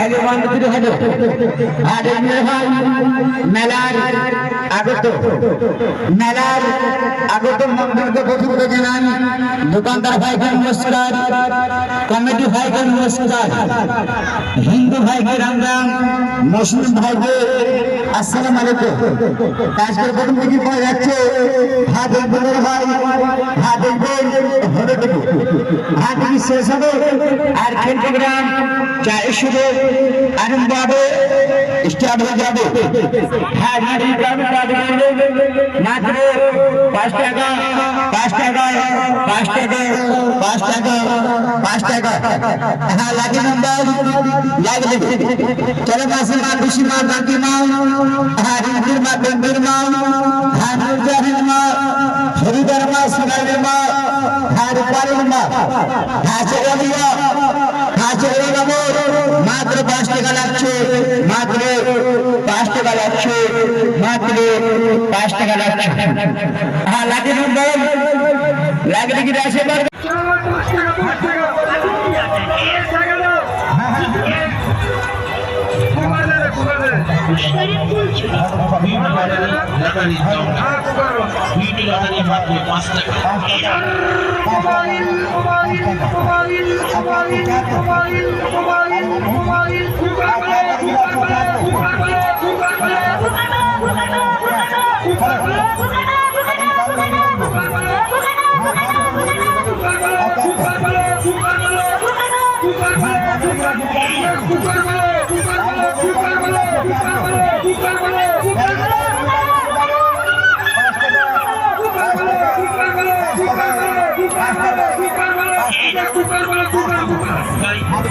ভাইদের বান্ধবীর হলো আর এমনি ভাই মেলার আগত মন্দিরকে প্রথমত জানান দোকানদার ভাইকে নমস্কার, কমিটি ভাইকে নমস্কার, হিন্দু ভাইকে রাম রাম, মুসলিম ভাইকে আসসালামু আলাইকুম। আজকের প্রথম দিকে পাওয়া যাচ্ছে হাত দেখবেন ভাই, হাত দেখবেন হলে দেবো হাত দিকে শেষ হবে আর খেল প্রোগ্রাম চায়ের শুরু আনন্দ হবে, স্টার্ট হয়ে যাবে। হ্যাঁ মাত্র 5 টাকা 5 টাকা 5 টাকা 5 টাকা 5 টাকা। হ্যাঁ লাগে নাম্বার লাগে দেবে চলে মাসে মাল বেশি মাল বাকি মাল। হ্যাঁ হিন্দির মা বন্ধুর মাল, হ্যাঁ নুরজাহানের মা, হরিদার মা, সোনালের মা, হ্যাঁ রূপারের মা, হ্যাঁ চলিয়া হ্যাঁ চলে যাবো। মাত্র 5 টাকা লাগছে, মাত্র 5 টাকা লাগছে, মাত্র 5 টাকা লাগছে। হ্যাঁ লাগে নাম্বার লাগে দেখি আসে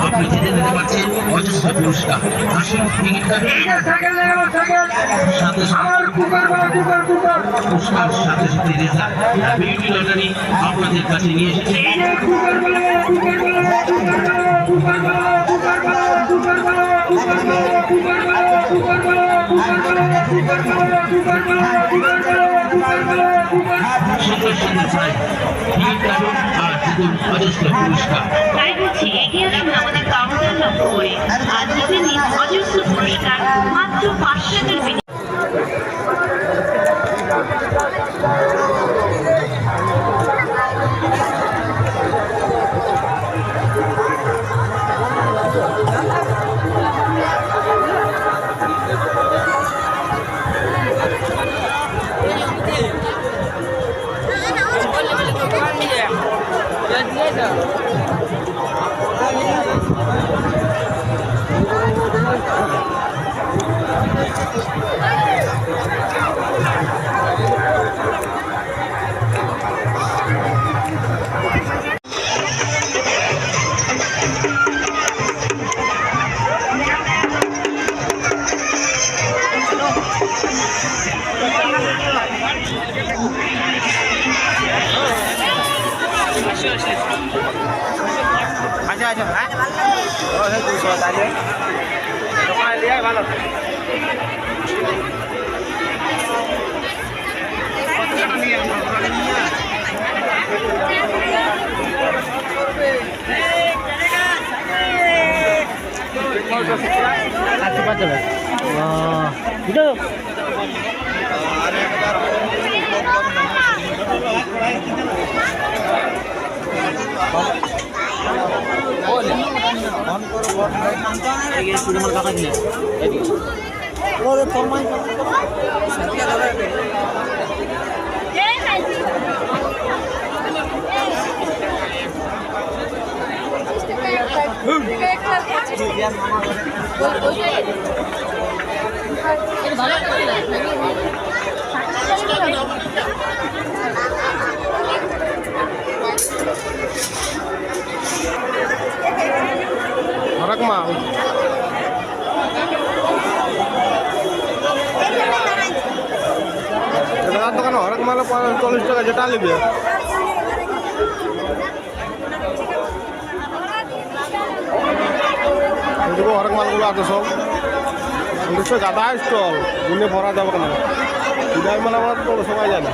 আপনি যেতে দিতে পারছেন অজস্র পুরস্কার, হাসি টিকিট পুরস্কার সাথে সাথে রেজাল্ট বিউটি লটারি আপনাদের কাছে নিয়ে এসেছে। তাই বলছি এগিয়ে আসুন আমাদের কাউন্টার লক্ষ্য করে আর জিতে নিন অজস্র পুরস্কার মাত্র 5 টাকার বিনিময়ে। আচ্ছা হ্যাঁ ও হে 200 তাহলে দোকানে দিয়ে ভালো আচ্ছা পাঁচ যাবে এটা হরক মাল দোকান হরক মাল 40 টাকা যেটা নেবে হরক মালগুলো আছে সব গাদা স্টল গুনে ভরা যাবে কেন মানে আমার তো সবাই জানে